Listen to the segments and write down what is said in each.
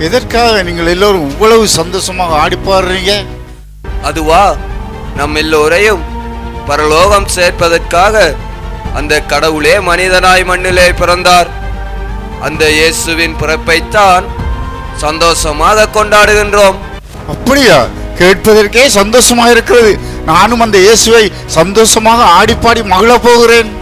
எதற்காக நீங்கள் எல்லோரும் இவ்வளவு சந்தோஷமாக ஆடி பாடுறீங்க? அதுவா, நம் எல்லோரையும் பரலோகம் சேர்ப்பதற்காக அந்த கடவுளே மனிதனாய் மண்ணிலே பிறந்தார். அந்த இயேசுவின் பிறப்பைத்தான் சந்தோஷமாக கொண்டாடுகின்றோம். அப்படியா? கேட்பதற்கே சந்தோஷமாக இருக்கிறது. நானும் அந்த இயேசுவை சந்தோஷமாக ஆடிப்பாடி மகிழ போகிறேன்.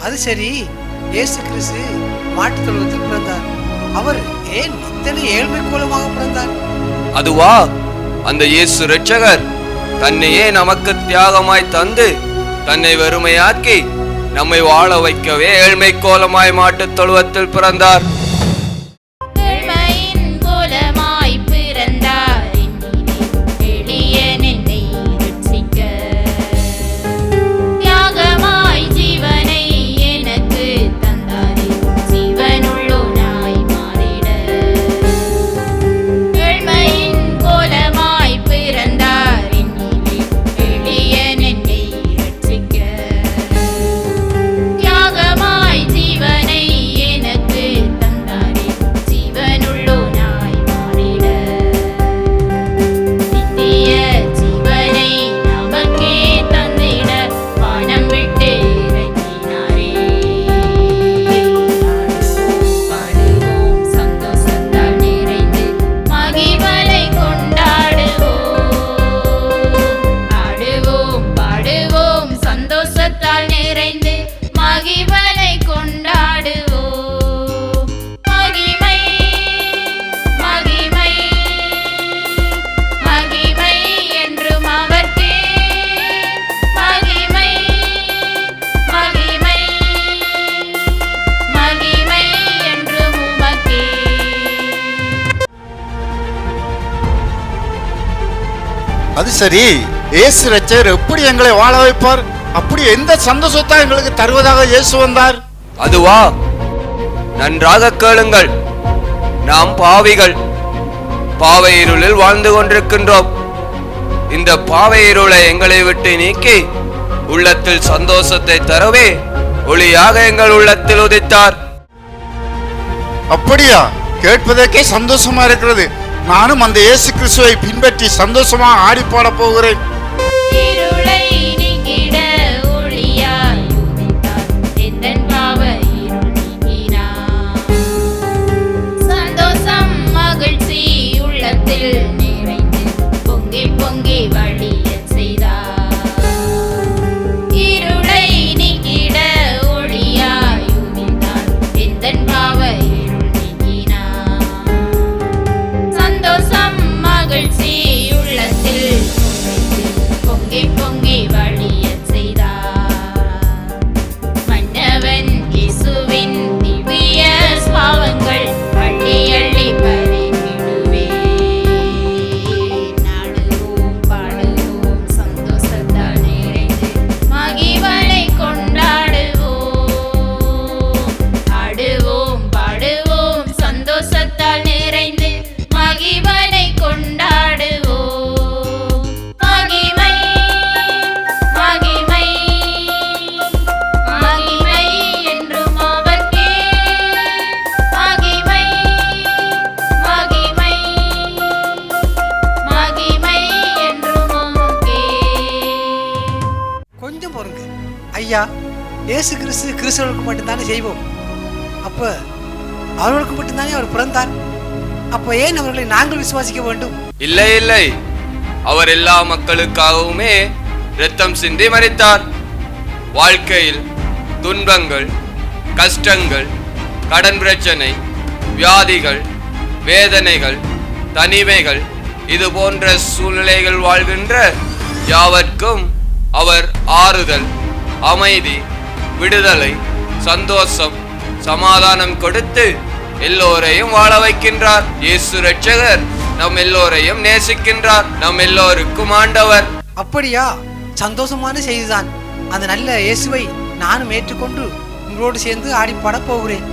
அது சரி, இயேசு கிறிஸ்து மாட்டுத் தொழுவத்தில் பிறந்தார். அவர் ஏன் இத்தனை ஏழ்மை கோலமாக பிறந்தார்? அதுவா, அந்த இயேசு இரட்சகர் தன்னையே நமக்கு தியாகமாய் தந்து தன்னை வெறுமையாக்கி நம்மை வாழ வைக்கவே ஏழ்மை கோலமாய் மாட்டுத் தொழுவத்தில் பிறந்தார். அது சரி, இயேசு இரட்சகர் எப்படி எங்களை வாழ வைப்பார்? அப்படி எந்த சந்தோஷத்தை எங்களுக்கு தருவதாக இயேசு வந்தார்? அதுவா, நன்றாக கேளுங்கள். நாம் பாவிகள், பாவை இருளில் வாழ்ந்து கொண்டிருக்கின்றோம். இந்த பாவை இருளை எங்களை விட்டு நீக்கி உள்ளத்தில் சந்தோஷத்தை தரவே ஒளியாக எங்கள் உள்ளத்தில் உதித்தார். அப்படியா? கேட்பதற்கே சந்தோஷமா இருக்கிறது. நானும் அந்த இயேசு கிறிஸ்துவை பின்பற்றி சந்தோஷமாக ஆடி பாட போகிறேன். சந்தோஷம் மகிழ்ச்சி உள்ளத்தில் நிறைந்து பொங்கி பொங்கி வழிய செய்தார். இருளை நீக்கிட ஒளியாய் உதித்தார். எந்தன் பாவ இருள் நீக்கினார். சந்தோஷம் மகிழ்ச்சி உள்ளத்தில் ஐயா, இயேசு கிறிஸ்து கிறிஸ்தவர்களுக்கு மட்டும்தானே செய்வோம். அப்ப அவர்களுக்கு மட்டும்தானே அவர் பிறந்தார். அப்ப ஏன் அவர்களை நாங்கள் விசுவாசிக்க வேண்டும்? இல்லை இல்லை, அவர் எல்லா மக்களுக்காகவுமே இரத்தம் சிந்தி மரித்தார். வாழ்க்கையில் துன்பங்கள், கஷ்டங்கள், கடன் பிரச்சனை, வியாதிகள், வேதனைகள், தனிமைகள், இது போன்ற சூழ்நிலைகள் வாழ்கின்ற யாவர்க்கும் அவர் ஆறுதல், அமைதி, விடுதலை, சந்தோஷம், சமாதானம் கொடுத்து எல்லோரையும் வாழ வைக்கின்றார். இயேசு இரட்சகர் நம் எல்லோரையும் நேசிக்கின்றார். நம் எல்லோருக்கும் ஆண்டவர். அப்படியா? சந்தோஷமான செய்திதான். அந்த நல்ல இயேசுவை நானும் ஏற்றுக்கொண்டு உங்களோடு சேர்ந்து ஆடி பாட போகிறேன்.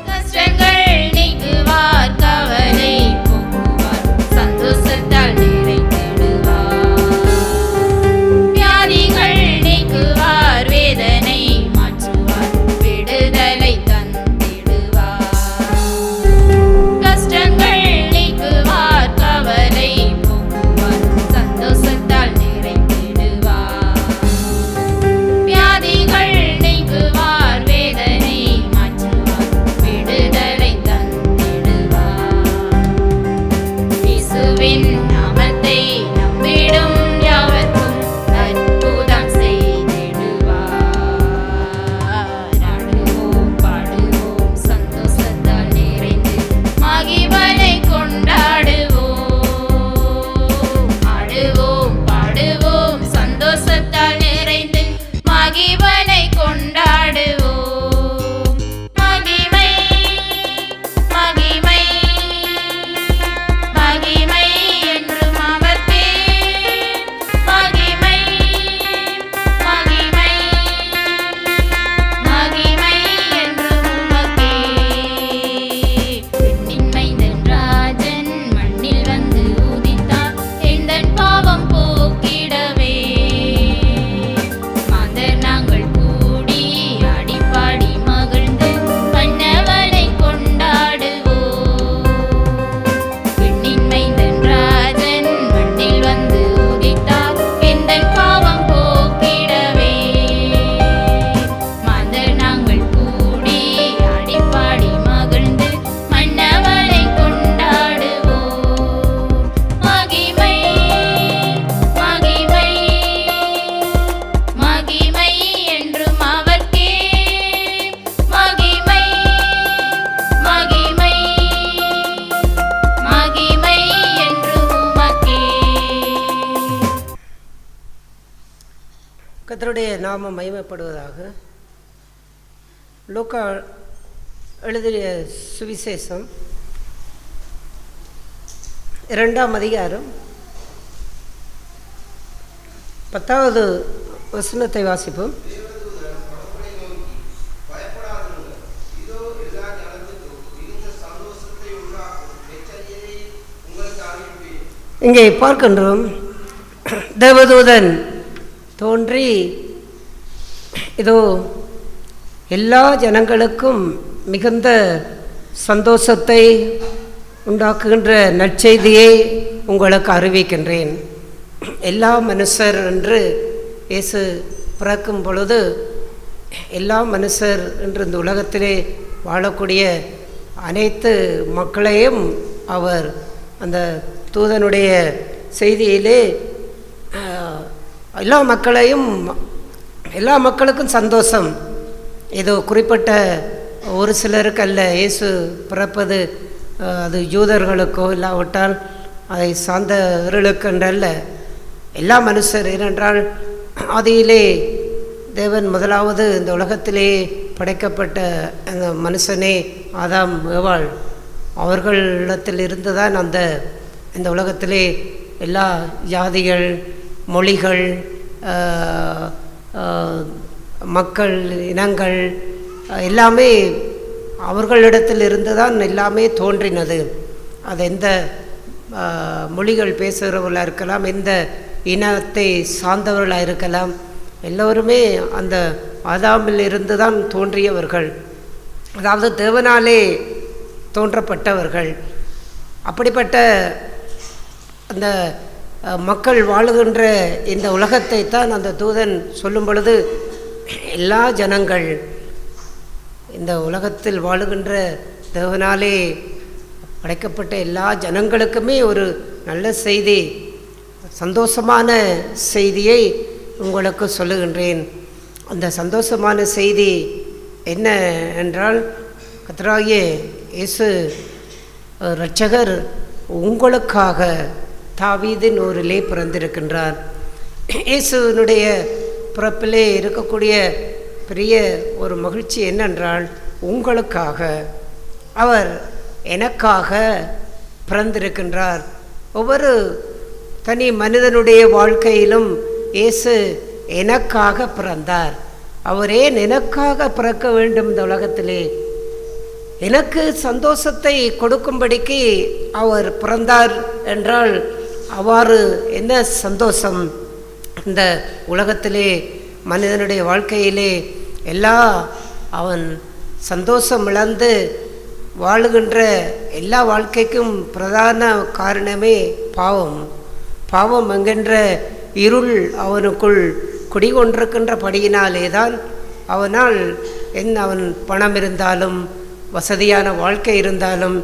கஷ்டங்கள் நீக்குவார், கவலை போக்குவார், சந்தோஷத்தால் நிறைத்திடுவார். வியாதிகள் நீக்குவார், வேதனை மாற்றுவார், விடுதலை தந்திடுவார். கஷ்டங்கள் நீக்குவார், கவலை போக்குவார், சந்தோஷத்தால் நிறைத்திடுவார். வியாதிகள் நீக்குவார், வேதனை மாற்றுவார், விடுதலை தந்திடுவார். இயேசுவின் நாமத்தை நம்பிடும் யாவர்க்கும் அற்புதம் செய்திடுவார். ஆடுவோம் பாடுவோம் சந்தோஷத்தால் நிறைந்து மகிமையை கொண்டாடுவோம். ஆடுவோம் பாடுவோம் சந்தோஷத்தால் நிறைந்து மகிமையை கொண்டாடுவோம். மகிமை மகிமை மகிமை என்றும் அவர்க்கே. மகிமை மகிமை மகிமை என்றும் உமக்கே. பெண்ணின் மைந்தன் ராஜன் மண்ணில் வந்து உதித்தார், எந்தன் பாவம் போக்கிடவே. மாந்தர் நாங்கள் கூடி ஆடிப்பாடி மகிழ்ந்து மன்னவனை கொண்டாடுவோம். பெண்ணின் மைந்தன் ராஜன் மண்ணில் வந்து உதித்தார், எந்தன் பாவம் போக்கிடவே. மாந்தர் நாங்கள் கூடி ஆடிப்பாடி மகிழ்ந்து மன்னவனை கொண்டாடுவோம். மகிமை மகிமை மகிமை என்றும் அவர்க்கே. மகிமை மகிமை மகிமை என்றும் உமக்கே. கர்த்தருடைய நாமம் மகிமைப்படுவதாக. லூக்கா எழுதிய சுவிசேஷம் 2ஆம் அதிகாரம் 10வது வசனத்தை வாசிப்போம். இங்கே பார்க்கின்றோம், தேவதூதன் தோன்றி இதோ எல்லா ஜனங்களுக்கும் மிகுந்த சந்தோஷத்தை உண்டாக்குகின்ற நற்செய்தியை உங்களுக்கு அறிவிக்கின்றேன். எல்லா மனுஷர் என்று இயேசு பிறக்கும் பொழுது எல்லா மனுஷர் என்று இந்த உலகத்திலே வாழக்கூடிய அனைத்து மக்களையும் அவர் அந்த தூதனுடைய செய்தியிலே எல்லா மக்களுக்கும் சந்தோஷம். ஏதோ குறிப்பிட்ட ஒரு சிலருக்கு அல்ல. இயேசு பிறப்பது அது யூதர்களுக்கோ இல்லாவிட்டால் அதை சார்ந்தவர்களுக்கென்றல்ல, எல்லா மனுஷர். ஏனென்றால் ஆதியிலே தேவன் முதலாவது இந்த உலகத்திலே படைக்கப்பட்ட அந்த மனுஷனே ஆதாம் ஏவாள், அவர்களிடத்தில் இருந்துதான் இந்த உலகத்திலே எல்லா ஜாதிகள், மொழிகள், மக்கள், இனங்கள் எல்லாமே அவர்களிடத்தில் இருந்து தான் எல்லாமே தோன்றினது. அது எந்த மொழிகள் பேசுகிறவர்களாக இருக்கலாம், எந்த இனத்தை சார்ந்தவர்களாக இருக்கலாம், எல்லோருமே அந்த ஆதாமில் இருந்து தான் தோன்றியவர்கள். அதாவது தேவனாலே தோன்றப்பட்டவர்கள். அப்படிப்பட்ட அந்த மக்கள் வாழுகின்ற இந்த உலகத்தை தான் அந்த தூதன் சொல்லும் பொழுது எல்லா ஜனங்கள், இந்த உலகத்தில் வாழுகின்ற தேவனாலே படைக்கப்பட்ட எல்லா ஜனங்களுக்குமே ஒரு நல்ல செய்தி, சந்தோஷமான செய்தியை உங்களுக்கு சொல்லுகின்றேன். அந்த சந்தோஷமான செய்தி என்ன என்றால், கர்த்தராகிய இயேசு இரட்சகர் உங்களுக்காக தாவீதின் ஊரிலே பிறந்திருக்கின்றார். இயேசுனுடைய பிறப்பிலே இருக்கக்கூடிய பெரிய ஒரு மகிழ்ச்சி என்னென்றால், உங்களுக்காக, அவர் எனக்காக பிறந்திருக்கின்றார். ஒவ்வொரு தனி மனிதனுடைய வாழ்க்கையிலும் இயேசு எனக்காக பிறந்தார். அவர் ஏன் எனக்காக பிறக்க வேண்டும் இந்த உலகத்திலே? எனக்கு சந்தோஷத்தை கொடுக்கும்படிக்கு அவர் பிறந்தார் என்றால் அவ்வாறு என்ன சந்தோஷம்? இந்த உலகத்திலே மனிதனுடைய வாழ்க்கையிலே அவன் சந்தோஷம் இழந்து வாழுகின்ற எல்லா வாழ்க்கைக்கும் பிரதான காரணமே பாவம். பாவம் என்கின்ற இருள் அவனுக்குள் குடிகொண்டிருக்கின்றபடியினாலே தான் அவனால் அவன் பணம் இருந்தாலும், வசதியான வாழ்க்கை இருந்தாலும்,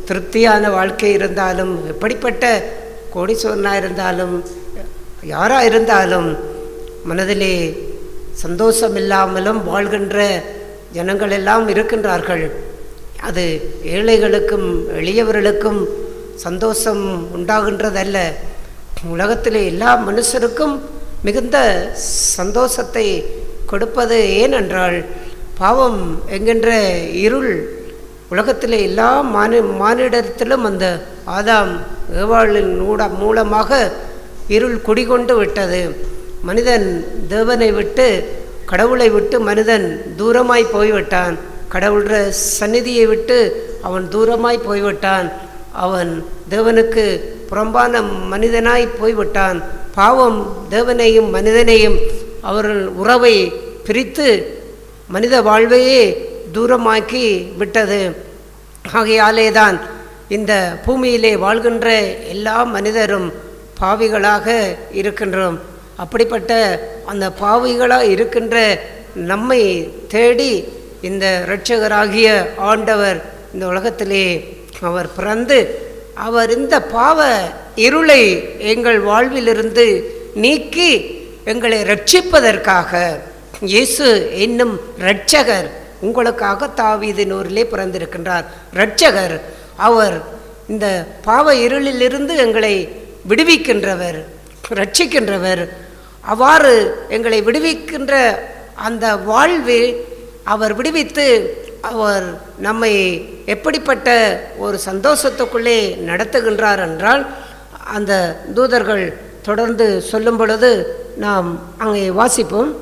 திருப்தியான வாழ்க்கை இருந்தாலும், எப்படிப்பட்ட கோடீஸ்வரனாக இருந்தாலும், யாராக இருந்தாலும், மனதிலே சந்தோஷம் இல்லாமலும் வாழ்கின்ற ஜனங்கள் எல்லாம் இருக்கின்றார்கள். அது ஏழைகளுக்கும் எளியவர்களுக்கும் சந்தோஷம் உண்டாகின்றதல்ல. உலகத்திலே எல்லா மனுஷருக்கும் மிகுந்த சந்தோஷத்தை கொடுப்பது ஏனென்றால், பாவம் என்கின்ற இருள் உலகத்திலே எல்லா மானிடத்திலும் அந்த ஆதாம் ஏவாளின் மூலமாக இருள் குடிகொண்டு விட்டது. மனிதன் தேவனை விட்டு, கடவுளை விட்டு மனிதன் தூரமாய் போய்விட்டான். கடவுளுடைய சந்நிதியை விட்டு அவன் தூரமாய் போய்விட்டான். அவன் தேவனுக்கு புறம்பான மனிதனாய் போய்விட்டான். பாவம் தேவனையும் மனிதனையும் அவர்கள் உறவை பிரித்து மனித வாழ்வையே தூரமாக்கி விட்டது. ஆகையாலே தான் இந்த பூமியிலே வாழ்கின்ற எல்லா மனிதரும் பாவிகளாக இருக்கின்றோம். அப்படிப்பட்ட அந்த பாவிகளாக இருக்கின்ற நம்மை தேடி இந்த இரட்சகராகிய ஆண்டவர் இந்த உலகத்திலே அவர் பிறந்து, அவர் இந்த பாவ இருளை எங்கள் வாழ்விலிருந்து நீக்கி எங்களை ரட்சிப்பதற்காக இயேசு என்னும் இரட்சகர் உங்களுக்காக தாவீதின் ஊரிலே பிறந்திருக்கின்றார். இரட்சகர் அவர் இந்த பாவ இருளிலிருந்து எங்களை விடுவிக்கின்றவர், ரட்சிக்கின்றவர். அவ்வாறு எங்களை விடுவிக்கின்ற அந்த வாழ்வு அவர் விடுவித்து அவர் நம்மை எப்படிப்பட்ட ஒரு சந்தோஷத்துக்குள்ளே நடத்துகின்றார் என்றால், அந்த தூதர்கள் தொடர்ந்து சொல்லும் பொழுது நாம் அங்கே வாசிப்போம்.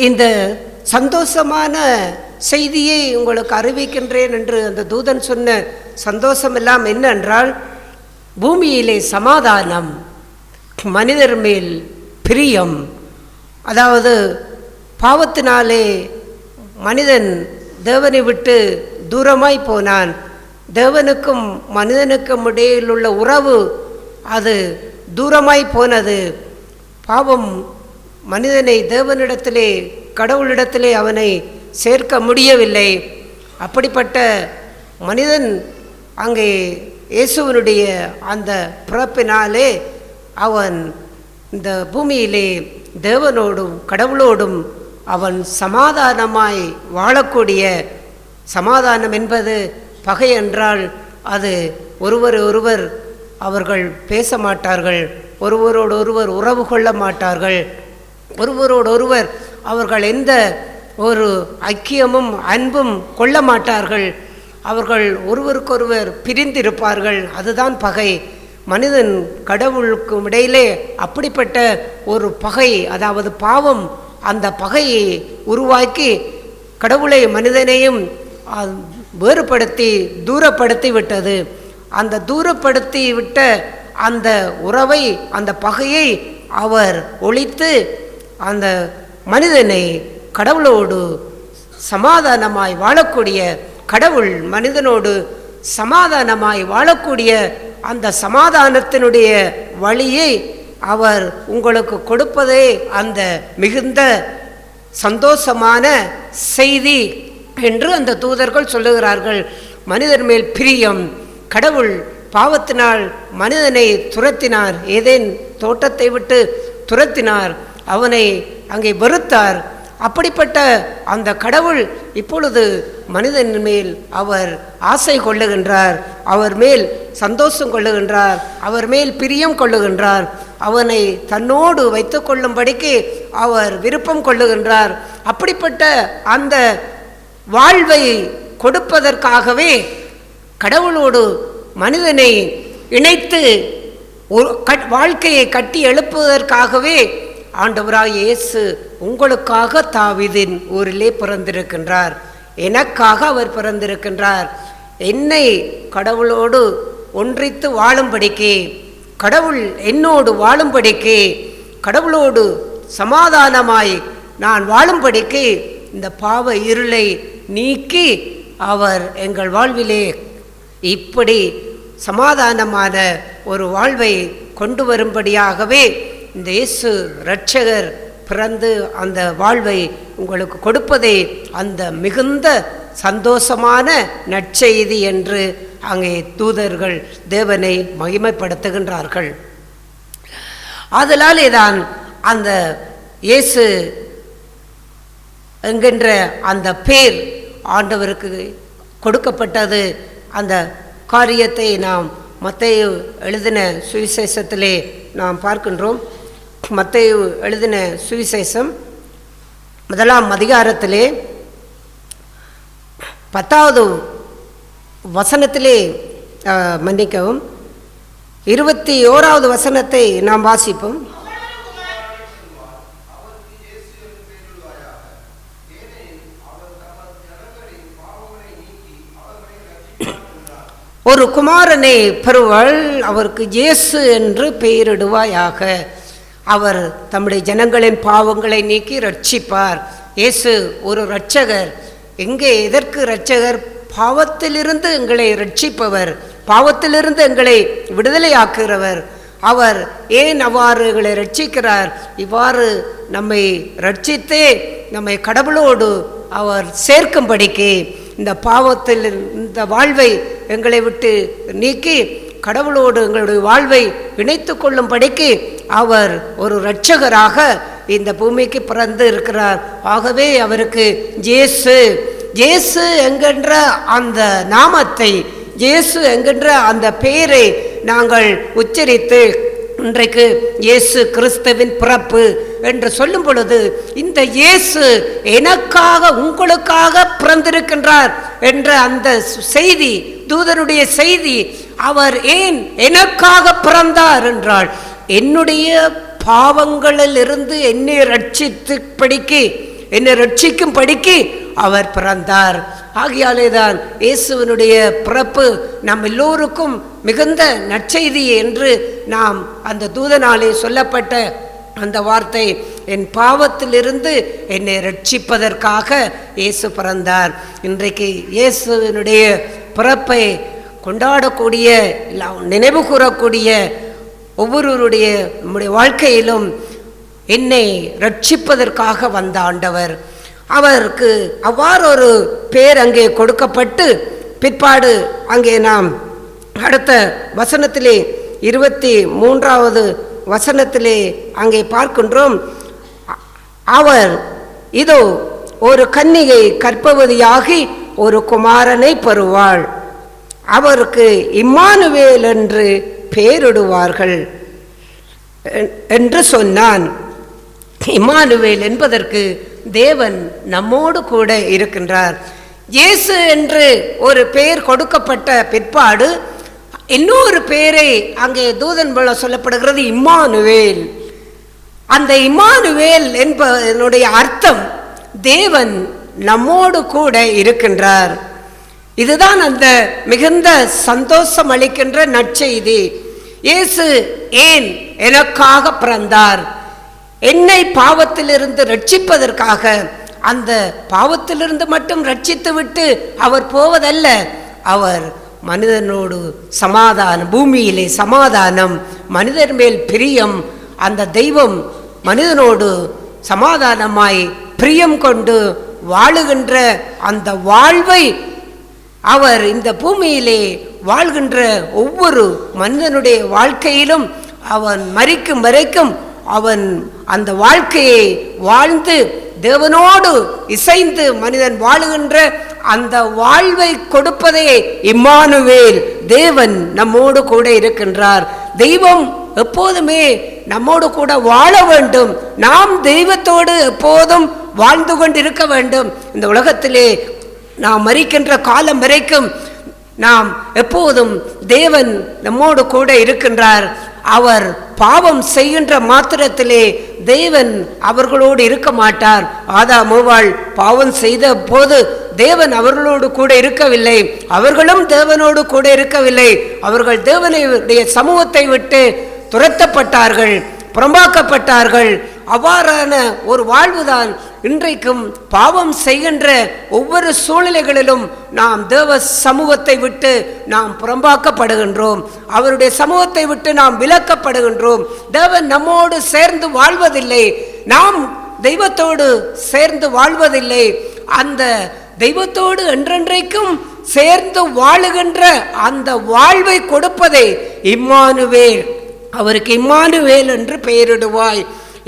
இந்த சந்தோஷமான செய்தியை உங்களுக்கு அறிவிக்கின்றேன் என்று அந்த தூதன் சொன்ன சந்தோஷம் எல்லாம் என்னென்றால், பூமியிலே சமாதானம், மனிதர் மேல் பிரியம். அதாவது பாவத்தினாலே மனிதன் தேவனை விட்டு தூரமாய் போனான். தேவனுக்கும் மனிதனுக்கும் இடையில் உள்ள உறவு அது தூரமாய் போனது. பாவம் மனிதனை தேவனிடத்திலே, கடவுளிடத்திலே அவனை சேர்க்க முடியவில்லை. அப்படிப்பட்ட மனிதன் அங்கே இயேசுவனுடைய அந்த பிறப்பினாலே அவன் இந்த பூமியிலே தேவனோடும் கடவுளோடும் அவன் சமாதானமாய் வாழக்கூடிய, சமாதானம் என்பது பகை என்றால் அது ஒருவர் அவர்கள் பேச மாட்டார்கள், ஒருவரோடு ஒருவர் உறவு கொள்ள மாட்டார்கள், ஒருவரோடொருவர் அவர்கள் எந்த ஒரு ஐக்கியமும் அன்பும் கொள்ள மாட்டார்கள். அவர்கள் ஒருவருக்கொருவர் பிரிந்திருப்பார்கள். அதுதான் பகை. மனிதன் கடவுளுக்கும் இடையிலே அப்படிப்பட்ட ஒரு பகை, அதாவது பாவம் அந்த பகையை உருவாக்கி கடவுளை மனிதனையும் வேறுபடுத்தி தூரப்படுத்தி விட்டது. அந்த தூரப்படுத்தி விட்ட அந்த உறவை, அந்த பகையை அவர் ஒழித்து அந்த மனிதனை கடவுளோடு சமாதானமாய் வாழக்கூடிய, கடவுள் மனிதனோடு சமாதானமாய் வாழக்கூடிய அந்த சமாதானத்தினுடைய வழியை அவர் உங்களுக்கு கொடுப்பதே அந்த மிகுந்த சந்தோஷமான செய்தி என்று அந்த தூதர்கள் சொல்லுகிறார்கள். மனிதர் மேல் பிரியம். கடவுள் பாவத்தினால் மனிதனை துரத்தினார், ஏதேன் தோட்டத்தை விட்டு துரத்தினார், அவனை அங்கே வெறுத்தார். அப்படிப்பட்ட அந்த கடவுள் இப்பொழுது மனிதன் மேல் அவர் ஆசை கொள்ளுகின்றார், அவர் மேல் சந்தோஷம் கொள்ளுகின்றார், அவர் மேல் பிரியம் கொள்ளுகின்றார், அவனை தன்னோடு வைத்து கொள்ளும்படிக்கு அவர் விருப்பம் கொள்ளுகின்றார். அப்படிப்பட்ட அந்த வாழ்வை கொடுப்பதற்காகவே, கடவுளோடு மனிதனை இணைத்து ஒரு வாழ்க்கையை கட்டி எழுப்புவதற்காகவே ஆண்டவராய் இயேசு உங்களுக்காக தாவீதின் ஊரிலே பிறந்திருக்கின்றார். எனக்காக அவர் பிறந்திருக்கின்றார். என்னை கடவுளோடு ஒன்றித்து வாழும்படிக்கு, கடவுள் என்னோடு வாழும்படிக்கு, கடவுளோடு சமாதானமாய் நான் வாழும்படிக்கு இந்த பாவ இருளை நீக்கி அவர் எங்கள் வாழ்விலே இப்படி சமாதானமான ஒரு வாழ்வை கொண்டு வரும்படியாகவே இந்த இயேசு இரட்சகர் பிறந்து அந்த வாழ்வை உங்களுக்கு கொடுப்பதே அந்த மிகுந்த சந்தோஷமான நற்செய்தி என்று அங்கே தூதர்கள் தேவனை மகிமைப்படுத்துகின்றார்கள். ஆதலாலே தான் அந்த இயேசு என்கின்ற அந்த பேர் ஆண்டவருக்கு கொடுக்கப்பட்டது. அந்த காரியத்தை நாம் மத்தேயு எழுதின சுவிசேஷத்திலே நாம் பார்க்கின்றோம். மத்தேயு எழுதின சுவிசேஷம் 1ஆம் அதிகாரத்திலே 10வது வசனத்திலே மன்னிக்கவும் 21வது வசனத்தை நாம் வாசிப்போம். ஒரு குமாரனை பெறுவாள், அவருக்கு இயேசு என்று பெயரிடுவாயாக. அவர் தம்முடைய ஜனங்களின் பாவங்களை நீக்கி ரட்சிப்பார். இயேசு ஒரு இரட்சகர். எங்கே எதற்கு இரட்சகர்? பாவத்திலிருந்து எங்களை ரட்சிப்பவர், பாவத்திலிருந்து எங்களை விடுதலையாக்குகிறவர். அவர் ஏன் அவ்வாறு எங்களை ரட்சிக்கிறார்? இவ்வாறு நம்மை ரட்சித்தே நம்மை கடவுளோடு அவர் சேர்க்கும்படிக்கு, இந்த பாவத்தில் இந்த வாழ்வை எங்களை விட்டு நீக்கி கடவுளோடு எங்களுடைய வாழ்வை இணைத்து கொள்ளும்படிக்கு அவர் ஒரு இரட்சகராக இந்த பூமிக்கு பிறந்து இருக்கிறார். ஆகவே அவருக்கு இயேசு, இயேசு என்கின்ற அந்த நாமத்தை, இயேசு என்கின்ற அந்த பெயரை நாங்கள் உச்சரித்து இன்றைக்கு இயேசு கிறிஸ்துவின் பிறப்பு என்று சொல்லும் பொழுது, இந்த இயேசு எனக்காக உங்களுக்காக பிறந்திருக்கின்றார் என்ற அந்த செய்தி, தூதனுடைய செய்தி, அவர் ஏன் எனக்காக பிறந்தார் என்றால், என்னுடைய பாவங்களில் இருந்து என்னை ரட்சித்து என்னை ரட்சிக்கும் படிக்கு அவர் பிறந்தார். ஆகையாலே தான் இயேசுவினுடைய பிறப்பு நம் எல்லோருக்கும் மிகுந்த நற்செய்தி என்று நாம் அந்த தூதனாலே சொல்லப்பட்ட அந்த வார்த்தை, என் பாவத்திலிருந்து என்னை ரட்சிப்பதற்காக இயேசு பிறந்தார். இன்றைக்கு இயேசுவினுடைய பிறப்பை கொண்டாடக்கூடிய, நினைவு கூறக்கூடிய ஒவ்வொருவருடைய நம்முடைய வாழ்க்கையிலும் என்னை ரட்சிப்பதற்காக வந்த ஆண்டவர், அவருக்கு அவ்வாறு ஒரு பேர் அங்கே கொடுக்கப்பட்டு, பிற்பாடு அங்கே நாம் அடுத்த வசனத்திலே 23வது வசனத்திலே அங்கே பார்க்கின்றோம். அவர் இதோ ஒரு கன்னிகை கர்ப்பவதியாகி ஒரு குமாரனை பெறுவாள், அவருக்கு இம்மானுவேல் என்று பெயரிடுவார்கள் என்று சொன்னான். இம்மானுவேல் என்பதற்கு தேவன் நம்மோடு கூட இருக்கின்றார். இயேசு என்று ஒரு பெயர் கொடுக்கப்பட்ட பிற்பாடு இன்னொரு பெயரை அங்கே தூதன் மூலம் சொல்லப்படுகிறது, இம்மானுவேல். அந்த இம்மானுவேல் என்பதனுடைய அர்த்தம் தேவன் நம்மோடு கூட இருக்கின்றார். இதுதான் அந்த மிகுந்த சந்தோஷம் அளிக்கின்ற நற்செய்தி. இயேசு ஏன் எனக்காக பிறந்தார்? என்னை பாவத்திலிருந்து ரட்சிப்பதற்காக. அந்த பாவத்திலிருந்து மட்டும் ரட்சித்து விட்டு அவர் போவதல்ல, அவர் மனிதனோடு சமாதானம், பூமியிலே சமாதானம், மனிதர் மேல் பிரியம். அந்த தெய்வம் மனிதனோடு சமாதானமாய் பிரியம் கொண்டு வாழுகின்ற அந்த வாழ்வை அவர் இந்த பூமியிலே வாழ்கின்ற ஒவ்வொரு மனிதனுடைய வாழ்க்கையிலும் அவன் மரிக்கும் வரைக்கும் அவன் அந்த வாழ்க்கையை வாழ்ந்து தேவனோடு இசைந்து மனிதன் வாழுகின்ற அந்த வாழ்வை கொடுப்பதே இம்மானுவேல். தேவன் நம்மோடு கூட இருக்கின்றார். தெய்வம் எப்போதுமே நம்மோடு கூட வாழ வேண்டும். நாம் தெய்வத்தோடு எப்போதும் வாழ்ந்து கொண்டிருக்க வேண்டும். இந்த உலகத்திலே நாம் மரிக்கின்ற காலம் வரைக்கும் நாம் எப்போதும் தேவன் நம்மோடு கூட இருக்கின்றார். அவர் பாவம் செய்கின்ற மாத்திரத்திலே தேவன் அவர்களோடு இருக்க மாட்டார். ஆதாம் ஏவாள் பாவம் செய்த போது தேவன் அவர்களோடு கூட இருக்கவில்லை, அவர்களும் தேவனோடு கூட இருக்கவில்லை. அவர்கள் தேவனுடைய சமூகத்தை விட்டு துரத்தப்பட்டார்கள், புறம்பாக்கப்பட்டார்கள். அவ்வாறான ஒரு வாழ்வுதான் இன்றைக்கும் பாவம் செய்கின்ற ஒவ்வொரு சூழ்நிலைகளிலும் நாம் தேவ சமூகத்தை விட்டு நாம் புறம்பாக்கப்படுகின்றோம், அவருடைய சமூகத்தை விட்டு நாம் விலக்கப்படுகின்றோம். தேவன் நம்மோடு சேர்ந்து வாழ்வதில்லை, நாம் தெய்வத்தோடு சேர்ந்து வாழ்வதில்லை. அந்த தெய்வத்தோடு என்றென்றைக்கும் சேர்ந்து வாழுகின்ற அந்த வாழ்வை கொடுப்பதே இம்மானுவேல். அவருக்கு இம்மானுவேல் என்று பெயரிடுவாய்.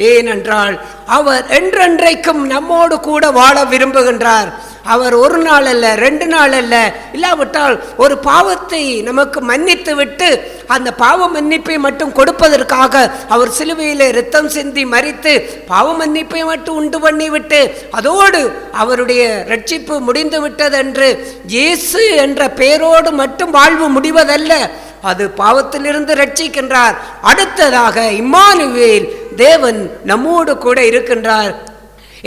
ஏனென்றால் அவர் என்றென்றைக்கும் நம்மோடு கூட வாழ விரும்புகின்றார். அவர் ஒரு நாள் அல்ல, 2 நாள் அல்ல, இல்லாவிட்டால் ஒரு பாவத்தை நமக்கு மன்னித்து விட்டு அந்த பாவ மன்னிப்பை மட்டும் கொடுப்பதற்காக அவர் சிலுவையில் இரத்தம் சிந்தி மரித்து பாவ மன்னிப்பை மட்டும் உண்டு பண்ணிவிட்டு அதோடு அவருடைய ரட்சிப்பு முடிந்து விட்டதென்று இயேசு என்ற பெயரோடு மட்டும் வாழ்வு முடிவதல்ல, அது பாவத்திலிருந்து ரட்சிக்கின்றார். அடுத்ததாக இம்மானுவேல், தேவன் நம்மோடு கூட இருக்கின்றார்.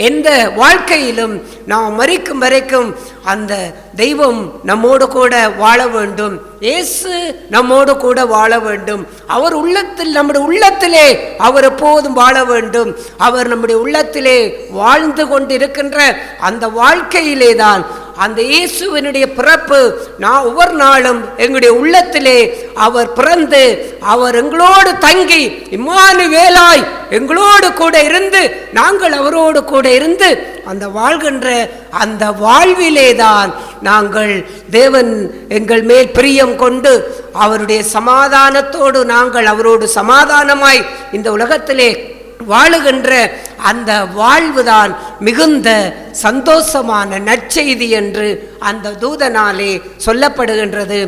எந்த வாழ்க்கையிலும் நாம் மரிக்கும் வரைக்கும் அந்த தெய்வம் நம்மோடு கூட வாழ வேண்டும். இயேசு நம்மோடு கூட வாழ வேண்டும். அவர் உள்ளத்தில், நம்முடைய உள்ளத்திலே அவர் எப்போதும் வாழ வேண்டும். அவர் நம்முடைய உள்ளத்திலே வாழ்ந்து கொண்டிருக்கின்ற அந்த வாழ்க்கையிலே தான் அந்த இயேசுவினுடைய பிறப்பு நான் ஒவ்வொரு நாளும் எங்களுடைய உள்ளத்திலே அவர் பிறந்து அவர் எங்களோடு தங்கி இம்மானுவேலாய் எங்களோடு கூட இருந்து நாங்கள் அவரோடு கூட இருந்து அந்த வாழ்கின்ற அந்த வாழ்விலே தான் நாங்கள் தேவன் எங்கள் மேல் பிரியம் கொண்டு அவருடைய சமாதானத்தோடு நாங்கள் அவரோடு சமாதானமாய் இந்த உலகத்திலே வாழுகின்ற அந்த வாழ்வுதான் மிகுந்த சந்தோஷமான நற்செய்தி என்று அந்த தூதனாலே சொல்லப்படுகின்றது.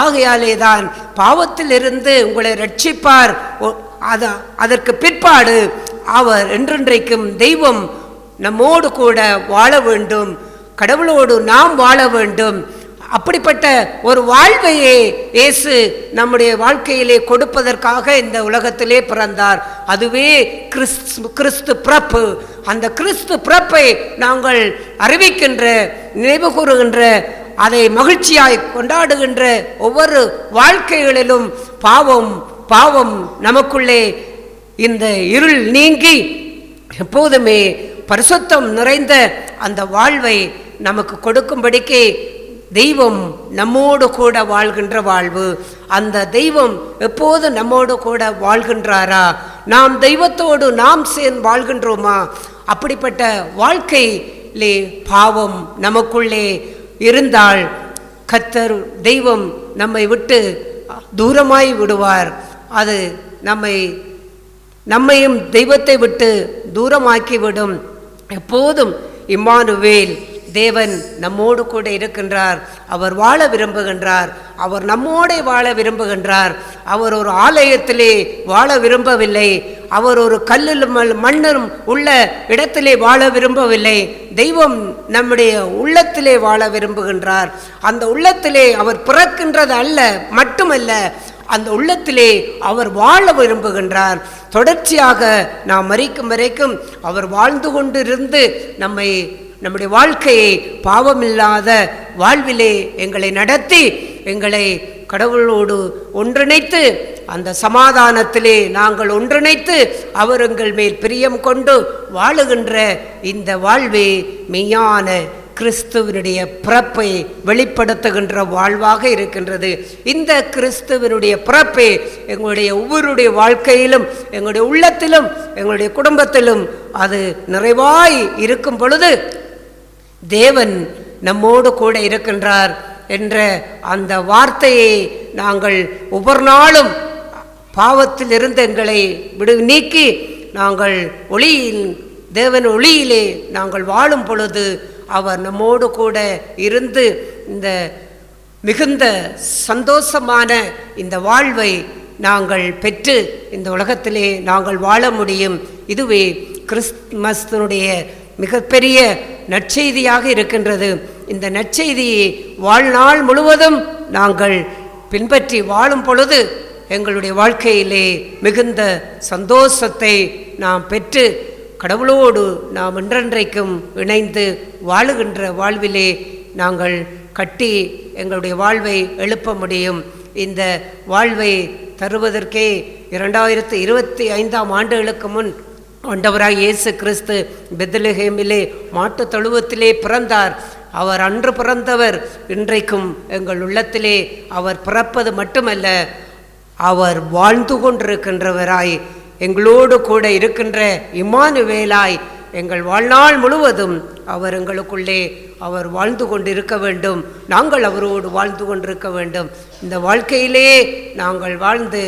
ஆகையாலே தான் பாவத்திலிருந்து உங்களை ரட்சிப்பார். அதற்கு பிற்பாடு அவர் என்றென்றைக்கும் தெய்வம் நம்மோடு கூட வாழ வேண்டும், கடவுளோடு நாம் வாழ வேண்டும். அப்படிப்பட்ட ஒரு வாழ்வையே இயேசு நம்முடைய வாழ்க்கையிலே கொடுப்பதற்காக இந்த உலகத்திலே பிறந்தார். அதுவே கிறிஸ்து பிறப்பு. அந்த கிறிஸ்து பிறப்பை நாங்கள் அறிவிக்கின்ற, நினைவு கூறுகின்ற, அதை மகிழ்ச்சியாய் கொண்டாடுகின்ற ஒவ்வொரு வாழ்க்கைகளிலும் பாவம் பாவம் நமக்குள்ளே இந்த இருள் நீங்கி எப்போதுமே பரிசுத்தம் நிறைந்த அந்த வாழ்வை நமக்கு கொடுக்கும்படிக்கு தெய்வம் நம்மோடு கூட வாழ்கின்ற வாழ்வு. அந்த தெய்வம் எப்போது நம்மோடு கூட வாழ்கின்றாரா? நாம் தெய்வத்தோடு நாம் சேர்ந்து வாழ்கின்றோமா? அப்படிப்பட்ட வாழ்க்கையிலே பாவம் நமக்குள்ளே இருந்தால் கர்த்தர் தெய்வம் நம்மை விட்டு தூரமாய் விடுவார். அது நம்மையும் தெய்வத்தை விட்டு தூரமாக்கிவிடும். எப்போதும் இம்மானுவேல், தேவன் நம்மோடு கூட இருக்கின்றார். அவர் வாழ விரும்புகின்றார். அவர் நம்மோட வாழ விரும்புகின்றார். அவர் ஒரு ஆலயத்திலே வாழ விரும்பவில்லை. அவர் ஒரு கல்லிலும் மண்ணும் உள்ள இடத்திலே வாழ விரும்பவில்லை. தெய்வம் நம்முடைய உள்ளத்திலே வாழ விரும்புகின்றார். அந்த உள்ளத்திலே அவர் பிறக்கின்றது அல்ல மட்டுமல்ல, அந்த உள்ளத்திலே அவர் வாழ விரும்புகின்றார். தொடர்ச்சியாக நாம் மரிக்கும் வரைக்கும் அவர் வாழ்ந்து கொண்டிருந்து நம்மை நம்முடைய வாழ்க்கையை பாவமில்லாத வாழ்விலே எங்களை நடத்தி எங்களை கடவுளோடு ஒன்றிணைத்து அந்த சமாதானத்திலே நாங்கள் ஒன்றிணைத்து அவர் எங்கள் மேல் பிரியம் கொண்டு வாழுகின்ற இந்த வாழ்வே மெய்யான கிறிஸ்துவனுடைய பிறப்பை வெளிப்படுத்துகின்ற வாழ்வாக இருக்கின்றது. இந்த கிறிஸ்துவனுடைய பிறப்பை எங்களுடைய ஒவ்வொருடைய வாழ்க்கையிலும், எங்களுடைய உள்ளத்திலும், எங்களுடைய குடும்பத்திலும் அது நிறைவாய் இருக்கும் பொழுது தேவன் நம்மோடு கூட இருக்கின்றார் என்ற அந்த வார்த்தையை நாங்கள் ஒவ்வொரு நாளும் பாவத்தில் இருந்து எங்களை நீக்கி நாங்கள் ஒளியில், தேவன் ஒளியிலே நாங்கள் வாழும் பொழுது அவர் நம்மோடு கூட இருந்து இந்த மிகுந்த சந்தோஷமான இந்த வாழ்வை நாங்கள் பெற்று இந்த உலகத்திலே நாங்கள் வாழ முடியும். இதுவே கிறிஸ்துமஸினுடைய மிகப்பெரிய நற்செய்தியாக இருக்கின்றது. இந்த நற்செய்தியை வாழ்நாள் முழுவதும் நாங்கள் பின்பற்றி வாழும் பொழுது எங்களுடைய வாழ்க்கையிலே மிகுந்த சந்தோஷத்தை நாம் பெற்று கடவுளோடு நாம் என்றென்றைக்கும் இணைந்து வாழுகின்ற வாழ்விலே நாங்கள் கட்டி எங்களுடைய வாழ்வை எழுப்ப முடியும். இந்த வாழ்வை தருவதற்கே 2025 ஆண்டுகளுக்கு முன் ஆண்டவராய் இயேசு கிறிஸ்து பெத்லஹேமிலே மாட்டு தொழுவத்திலே பிறந்தார். அவர் அன்று பிறந்தவர் இன்றைக்கும் எங்கள் உள்ளத்திலே அவர் பிறப்பது மட்டுமல்ல, அவர் வாழ்ந்து கொண்டிருக்கின்றவராய் எங்களோடு கூட இருக்கின்ற இம்மானுவேலாய் எங்கள் வாழ்நாள் முழுவதும் அவர் எங்களுக்குள்ளே அவர் வாழ்ந்து கொண்டிருக்க வேண்டும். நாங்கள் அவரோடு வாழ்ந்து கொண்டிருக்க வேண்டும். இந்த வாழ்க்கையிலே நாங்கள் வாழ்ந்து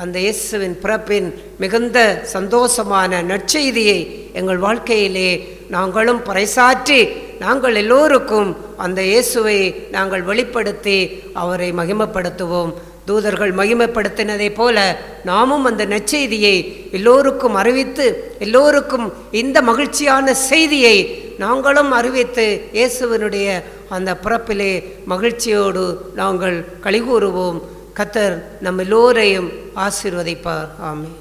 அந்த இயேசுவின் பிறப்பின் மிகுந்த சந்தோஷமான நற்செய்தியை எங்கள் வாழ்க்கையிலே நாங்களும் பறைசாற்றி நாங்கள் எல்லோருக்கும் அந்த இயேசுவை நாங்கள் வெளிப்படுத்தி அவரை மகிமைப்படுத்துவோம். தூதர்கள் மகிமைப்படுத்தினதை போல நாமும் அந்த நற்செய்தியை எல்லோருக்கும் அறிவித்து எல்லோருக்கும் இந்த மகிழ்ச்சியான செய்தியை நாங்களும் அறிவித்து இயேசுவினுடைய அந்த பிறப்பிலே மகிழ்ச்சியோடு நாங்கள் களிகூறுவோம். கர்த்தர் நம் எல்லோரையும் ஆசீர்வதிப்பார். ஆமென்.